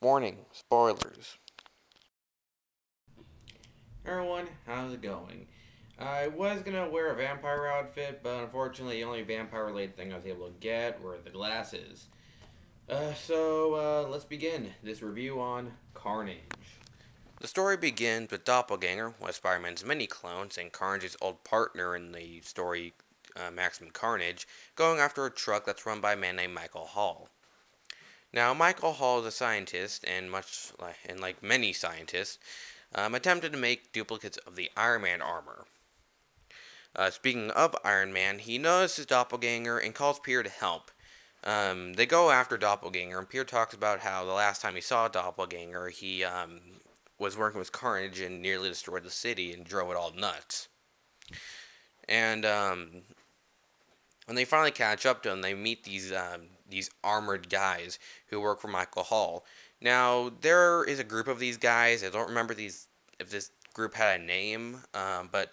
Warning, spoilers. Hey everyone, how's it going? I was gonna wear a vampire outfit, but unfortunately, the only vampire related thing I was able to get were the glasses. So let's begin this review on Carnage. The story begins with Doppelganger, one of Spider-Man's many clones and Carnage's old partner in the story, Maximum Carnage, going after a truck that's run by a man named Michael Hall. Now, Michael Hall is a scientist, and like many scientists, attempted to make duplicates of the Iron Man armor. Speaking of Iron Man, he notices Doppelganger and calls Peter to help. They go after Doppelganger, and Peter talks about how the last time he saw Doppelganger, he was working with Carnage and nearly destroyed the city and drove it all nuts. And when they finally catch up to him, they meet these armored guys who work for Michael Hall. Now there is a group of these guys. I don't remember these if this group had a name, but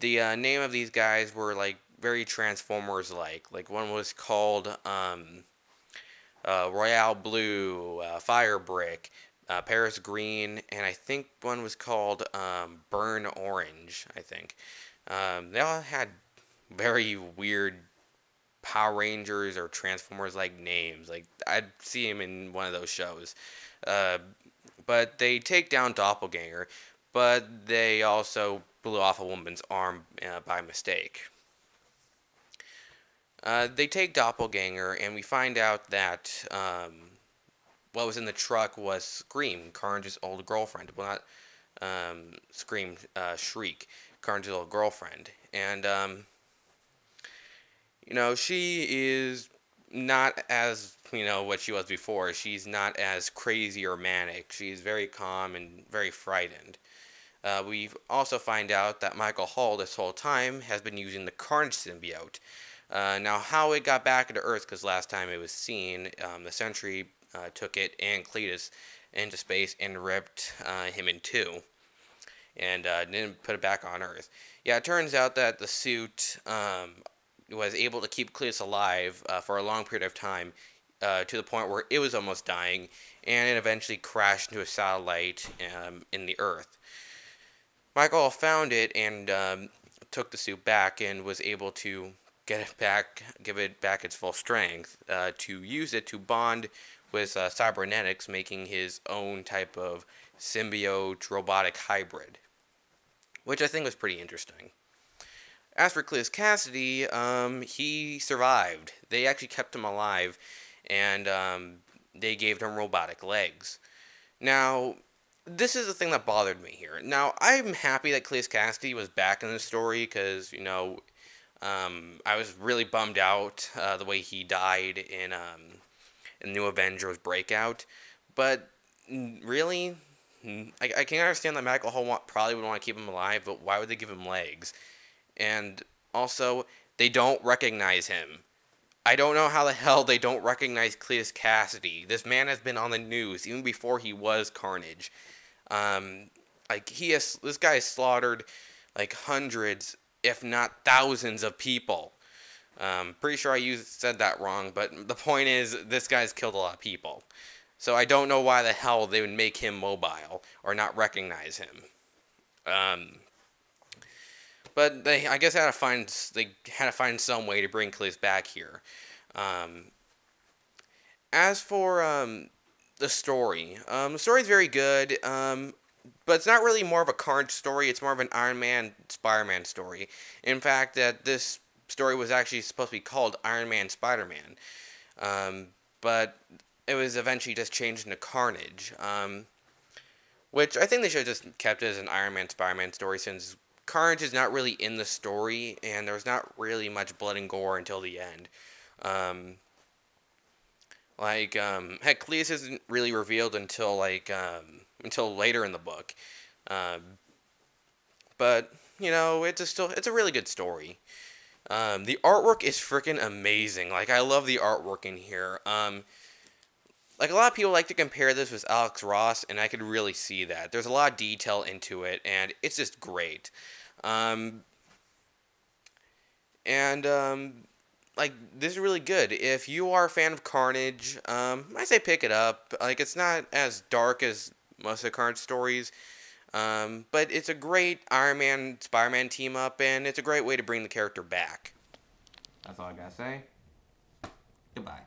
the name of these guys were like very Transformers like. Like one was called Royale Blue, Fire Brick, Paris Green, and I think one was called Burn Orange. I think they all had very weird Power Rangers or Transformers like names. Like I'd see him in one of those shows. Uh, but they take down Doppelganger, but they also blew off a woman's arm by mistake. They take Doppelganger, and we find out that what was in the truck was Scream, Carnage's old girlfriend. Well, not Scream, Shriek, Carnage's old girlfriend. And, she is not as, what she was before. She's not as crazy or manic. She's very calm and very frightened. We also find out that Michael Hall this whole time has been using the Carnage symbiote. Now, how it got back into Earth, because last time it was seen, the Sentry took it and Cletus into space and ripped him in two, and didn't put it back on Earth. Yeah, it turns out that the suit was able to keep Cletus alive for a long period of time, to the point where it was almost dying, and it eventually crashed into a satellite in the Earth. Michael found it and took the suit back and was able to get it back, give it back its full strength, to use it to bond with cybernetics, making his own type of symbiote robotic hybrid, which I think was pretty interesting. As for Cleus Cassidy, he survived. They actually kept him alive, and they gave him robotic legs. Now, this is the thing that bothered me here. Now, I'm happy that Cleus Cassidy was back in the story because, I was really bummed out the way he died in New Avengers Breakout. But really, I can understand that Michael Hall probably would want to keep him alive, but why would they give him legs? And also, they don't recognize him. I don't know how the hell they don't recognize Cletus Cassidy. This man has been on the news even before he was Carnage. Um, this guy has slaughtered like hundreds, if not thousands, of people. Pretty sure said that wrong, but the point is, this guy's killed a lot of people. So I don't know why the hell they would make him mobile or not recognize him. Um, but I guess, they had to find some way to bring Cletus back here. Um, as for the story is very good. But it's not really more of a Carnage story. It's more of an Iron Man, Spider-Man story. In fact, that this story was actually supposed to be called Iron Man, Spider-Man, but it was eventually just changed into Carnage, which I think they should have just kept it as an Iron Man, Spider-Man story, since Carnage is not really in the story, and there's not really much blood and gore until the end. Um, heck, Cleus isn't really revealed until later in the book. Um, but it's a really good story. The artwork is freaking amazing. Like, I love the artwork in here. Like, a lot of people like to compare this with Alex Ross, and I could really see that. There's a lot of detail into it, and it's just great. Um, and like this is really good. If you are a fan of Carnage, I say pick it up. Like it's not as dark as most of the Carnage stories, but it's a great Iron Man Spider-Man team up, and it's a great way to bring the character back. That's all I gotta say. Goodbye.